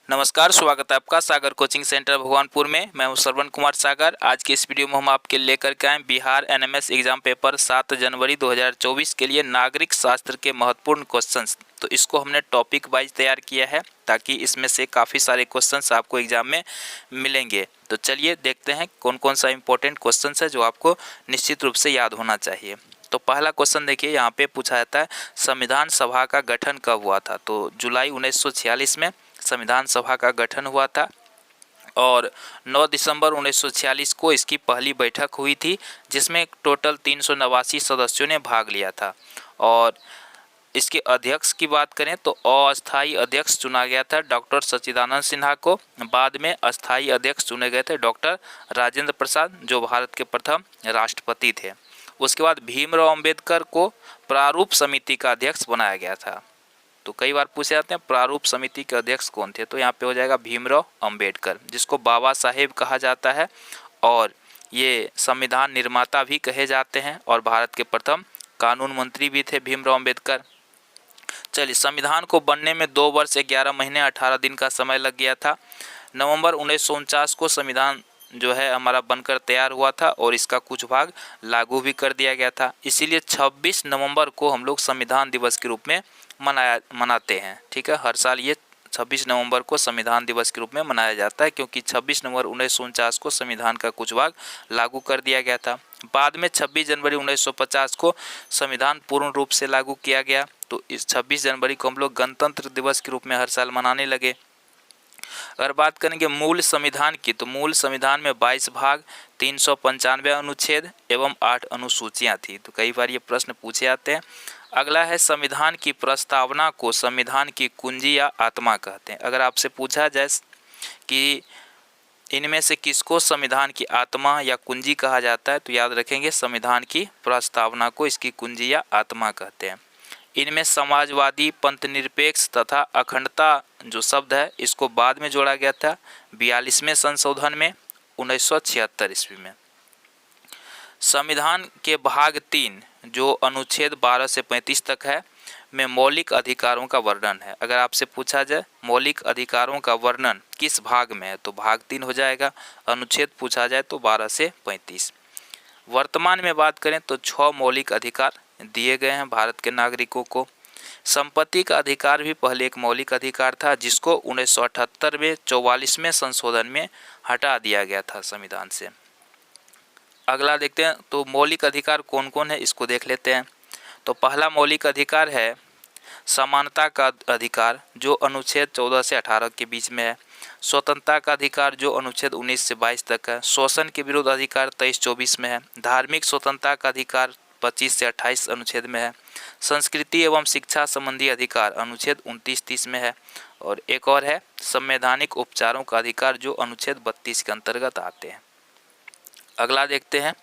नमस्कार, स्वागत है आपका सागर कोचिंग सेंटर भगवानपुर में। मैं हूं श्रवण कुमार सागर। आज के इस वीडियो में हम आपके लेकर के आए बिहार एनएमएस एग्जाम पेपर 7 जनवरी 2024 के लिए नागरिक शास्त्र के महत्वपूर्ण क्वेश्चंस। तो इसको हमने टॉपिक वाइज तैयार किया है ताकि इसमें से काफ़ी सारे क्वेश्चंस आपको एग्जाम में मिलेंगे। तो चलिए देखते हैं कौन कौन सा इंपॉर्टेंट क्वेश्चन है जो आपको निश्चित रूप से याद होना चाहिए। तो पहला क्वेश्चन देखिए, यहाँ पे पूछा जाता है संविधान सभा का गठन कब हुआ था। तो जुलाई 1946 में संविधान सभा का गठन हुआ था और 9 दिसंबर 1946 को इसकी पहली बैठक हुई थी, जिसमें टोटल 389 सदस्यों ने भाग लिया था। और इसके अध्यक्ष की बात करें तो अस्थायी अध्यक्ष चुना गया था डॉक्टर सच्चिदानंद सिन्हा को। बाद में अस्थायी अध्यक्ष चुने गए थे डॉक्टर राजेंद्र प्रसाद, जो भारत के प्रथम राष्ट्रपति थे। उसके बाद भीमराव अंबेडकर को प्रारूप समिति का अध्यक्ष बनाया गया था। तो कई बार पूछे जाते हैं प्रारूप समिति के अध्यक्ष कौन थे, तो यहाँ पे हो जाएगा भीमराव अंबेडकर, जिसको बाबा साहेब कहा जाता है और ये संविधान निर्माता भी कहे जाते हैं और भारत के प्रथम कानून मंत्री भी थे भीमराव अंबेडकर। चलिए, संविधान को बनने में 2 वर्ष 11 महीने 18 दिन का समय लग गया था। नवंबर 1949 को संविधान जो है हमारा बनकर तैयार हुआ था और इसका कुछ भाग लागू भी कर दिया गया था। इसीलिए 26 नवंबर को हम लोग संविधान दिवस के रूप में मनाते हैं। ठीक है, हर साल ये 26 नवंबर को संविधान दिवस के रूप में मनाया जाता है, क्योंकि 26 नवंबर 1949 को संविधान का कुछ भाग लागू कर दिया गया था। बाद में 26 जनवरी 1950 को संविधान पूर्ण रूप से लागू किया गया। तो इस 26 जनवरी को हम लोग गणतंत्र दिवस के रूप में हर साल मनाने लगे। अगर बात करेंगे मूल संविधान की, तो मूल संविधान में 22 भाग, 395 अनुच्छेद एवं 8 अनुसूचियाँ थी। तो कई बार ये प्रश्न पूछे जाते हैं। अगला है संविधान की प्रस्तावना को संविधान की कुंजी या आत्मा कहते हैं। अगर आपसे पूछा जाए कि इनमें से किसको संविधान की आत्मा या कुंजी कहा जाता है, तो याद रखेंगे संविधान की प्रस्तावना को इसकी कुंजी या आत्मा कहते हैं। इनमें समाजवादी, पंथनिरपेक्ष तथा अखंडता जो शब्द है इसको बाद में जोड़ा गया था 42वें संशोधन में 1976 ईस्वी में। संविधान के भाग 3 जो अनुच्छेद 12 से 35 तक है में मौलिक अधिकारों का वर्णन है। अगर आपसे पूछा जाए मौलिक अधिकारों का वर्णन किस भाग में है, तो भाग 3 हो जाएगा। अनुच्छेद पूछा जाए तो 12 से 35। वर्तमान में बात करें तो 6 मौलिक अधिकार दिए गए हैं भारत के नागरिकों को। संपत्ति का अधिकार भी पहले एक मौलिक अधिकार था, जिसको 1978 में 44वें संशोधन में हटा दिया गया था संविधान से। अगला देखते हैं, तो मौलिक अधिकार कौन कौन है इसको देख लेते हैं। तो पहला मौलिक अधिकार है समानता का अधिकार, जो अनुच्छेद 14 से 18 के बीच में है। स्वतंत्रता का अधिकार जो अनुच्छेद 19 से 22 तक है। शोषण के विरुद्ध अधिकार 23-24 में है। धार्मिक स्वतंत्रता का अधिकार 25 से 28 अनुच्छेद में है। संस्कृति एवं शिक्षा संबंधी अधिकार अनुच्छेद 29-30 में है। और एक और है संवैधानिक उपचारों का अधिकार, जो अनुच्छेद 32 के अंतर्गत आते हैं। अगला देखते हैं,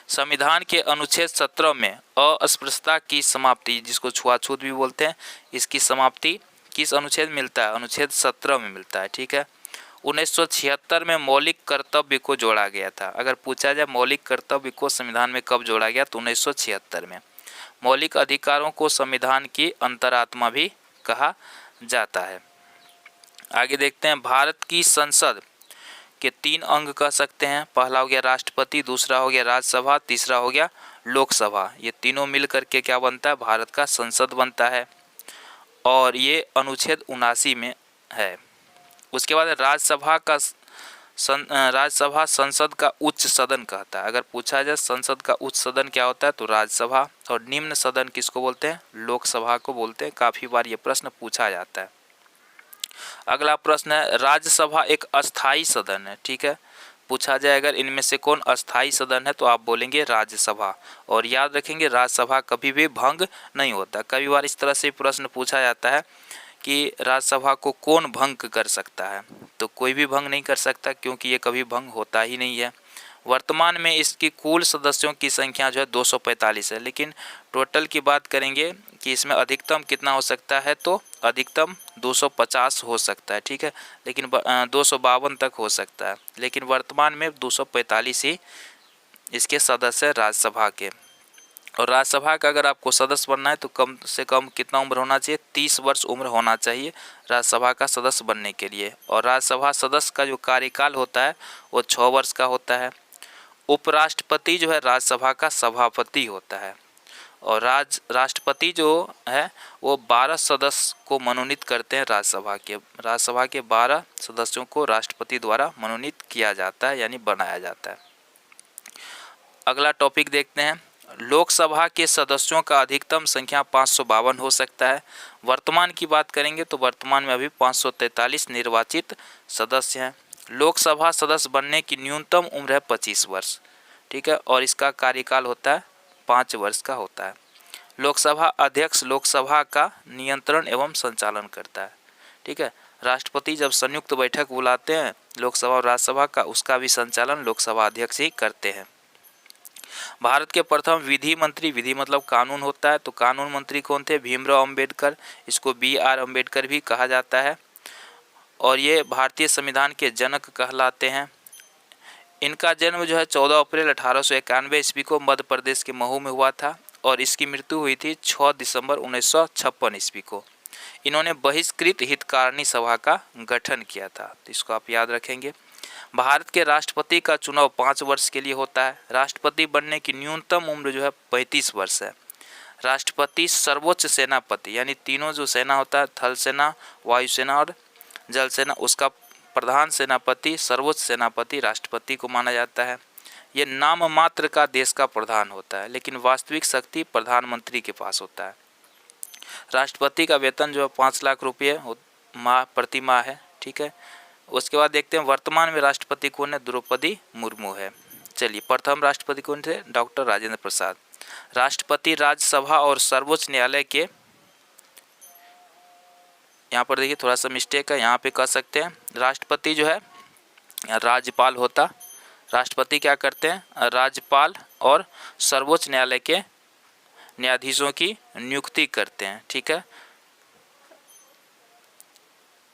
संविधान के अनुच्छेद 17 में अस्पृश्यता की समाप्ति, जिसको छुआछूत भी बोलते हैं, इसकी समाप्ति किस अनुच्छेद मिलता है, अनुच्छेद 17 में मिलता है। ठीक है, 1976 में मौलिक कर्तव्य को जोड़ा गया था। अगर पूछा जाए मौलिक कर्तव्य को संविधान में कब जोड़ा गया, तो 1976 में। मौलिक अधिकारों को संविधान की अंतरात्मा भी कहा जाता है। आगे देखते हैं, भारत की संसद के 3 अंग कह सकते हैं। पहला हो गया राष्ट्रपति, दूसरा हो गया राज्यसभा, तीसरा हो गया लोकसभा। ये तीनों मिल करके क्या बनता है, भारत का संसद बनता है और ये अनुच्छेद 79 में है। उसके बाद राज्यसभा संसद का उच्च सदन कहता है। अगर पूछा जाए संसद का उच्च सदन क्या होता है, तो राज्यसभा। और निम्न सदन किसको बोलते हैं, लोकसभा को बोलते हैं। काफ़ी बार ये प्रश्न पूछा जाता है। अगला प्रश्न है, राज्यसभा एक अस्थाई सदन है। ठीक है, पूछा जाए अगर इनमें से कौन अस्थाई सदन है, तो आप बोलेंगे राज्यसभा। और याद रखेंगे राज्यसभा कभी भी भंग नहीं होता। कई बार इस तरह से प्रश्न पूछा जाता है कि राज्यसभा को कौन भंग कर सकता है, तो कोई भी भंग नहीं कर सकता, क्योंकि ये कभी भंग होता ही नहीं है। वर्तमान में इसकी कुल सदस्यों की संख्या जो है 245 है, लेकिन टोटल की बात करेंगे कि इसमें अधिकतम कितना हो सकता है, तो अधिकतम 250 हो सकता है। ठीक है, लेकिन 252 तक हो सकता है, लेकिन वर्तमान में 245 ही इसके सदस्य राज्यसभा के। और राज्यसभा का अगर आपको सदस्य बनना है तो कम से कम कितना उम्र होना चाहिए, 30 वर्ष उम्र होना चाहिए राज्यसभा का सदस्य बनने के लिए। और राज्यसभा सदस्य का जो कार्यकाल होता है वो 6 वर्ष का होता है। उपराष्ट्रपति जो है राज्यसभा का सभापति होता है। और राष्ट्रपति जो है वो 12 सदस्य को मनोनीत करते हैं राज्यसभा के 12 सदस्यों को राष्ट्रपति द्वारा मनोनीत किया जाता है यानी बनाया जाता है। अगला टॉपिक देखते हैं। लोकसभा के सदस्यों का अधिकतम संख्या 552 हो सकता है। वर्तमान की बात करेंगे तो वर्तमान में अभी 543 निर्वाचित सदस्य हैं। लोकसभा सदस्य बनने की न्यूनतम उम्र है 25 वर्ष, ठीक है, और इसका कार्यकाल होता है 5 वर्ष का होता है। लोकसभा अध्यक्ष लोकसभा का नियंत्रण एवं संचालन करता है, ठीक है। राष्ट्रपति जब संयुक्त बैठक बुलाते हैं लोकसभा और राज्यसभा का, उसका भी संचालन लोकसभा अध्यक्ष ही करते हैं। भारत के प्रथम विधि मंत्री, विधि मतलब कानून होता है, तो कानून मंत्री कौन थे, भीमराव अंबेडकर, इसको BR अंबेडकर भी कहा जाता है। और ये भारतीय संविधान के जनक कहलाते हैं। इनका जन्म जो है 14 अप्रैल 1891 ईस्वी को मध्य प्रदेश के महू में हुआ था और इसकी मृत्यु हुई थी 6 दिसंबर 1956 ईस्वी को। इन्होंने बहिष्कृत हितकारिणी सभा का गठन किया था, तो इसको आप याद रखेंगे। भारत के राष्ट्रपति का चुनाव 5 वर्ष के लिए होता है। राष्ट्रपति बनने की न्यूनतम उम्र जो है 35 वर्ष है। राष्ट्रपति सर्वोच्च सेनापति यानी तीनों जो सेना होता है, थल सेना, वायुसेना और जल सेना, उसका प्रधान सेनापति, सर्वोच्च सेनापति राष्ट्रपति को माना जाता है। ये नाम मात्र का देश का प्रधान होता है, लेकिन वास्तविक शक्ति प्रधानमंत्री के पास होता है। राष्ट्रपति का वेतन जो है 5 लाख रुपये प्रति माह है, ठीक है। उसके बाद देखते हैं वर्तमान में राष्ट्रपति कौन है, द्रौपदी मुर्मू है। चलिए, प्रथम राष्ट्रपति कौन थे, डॉक्टर राजेंद्र प्रसाद। राष्ट्रपति राज्यसभा और सर्वोच्च न्यायालय के, यहाँ पर देखिए थोड़ा सा मिस्टेक है, यहाँ पे कह सकते हैं राष्ट्रपति जो है राज्यपाल होता। राष्ट्रपति क्या करते हैं, राज्यपाल और सर्वोच्च न्यायालय के न्यायाधीशों की नियुक्ति करते हैं, ठीक है।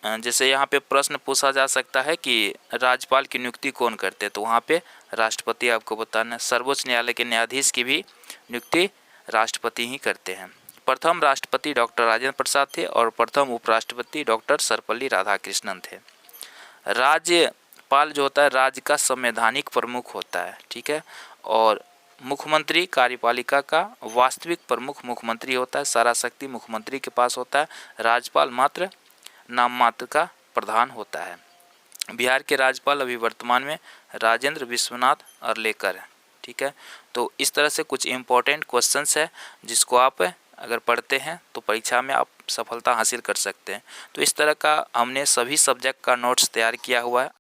जैसे यहाँ पे प्रश्न पूछा जा सकता है कि राज्यपाल की नियुक्ति कौन करते हैं, तो वहाँ पे राष्ट्रपति आपको बताना है। सर्वोच्च न्यायालय के न्यायाधीश की भी नियुक्ति राष्ट्रपति ही करते हैं। प्रथम राष्ट्रपति डॉक्टर राजेंद्र प्रसाद थे और प्रथम उपराष्ट्रपति डॉक्टर सर्वपल्ली राधाकृष्णन थे। राज्यपाल जो होता है राज्य का संवैधानिक प्रमुख होता है, ठीक है। और मुख्यमंत्री कार्यपालिका का वास्तविक प्रमुख मुख्यमंत्री होता है, सारा शक्ति मुख्यमंत्री के पास होता है। राज्यपाल मात्र नाम मात्र का प्रधान होता है। बिहार के राज्यपाल अभी वर्तमान में राजेंद्र विश्वनाथ अर्लेकर है, ठीक है। तो इस तरह से कुछ इम्पोर्टेंट क्वेश्चंस है जिसको आप अगर पढ़ते हैं तो परीक्षा में आप सफलता हासिल कर सकते हैं। तो इस तरह का हमने सभी सब्जेक्ट का नोट्स तैयार किया हुआ है।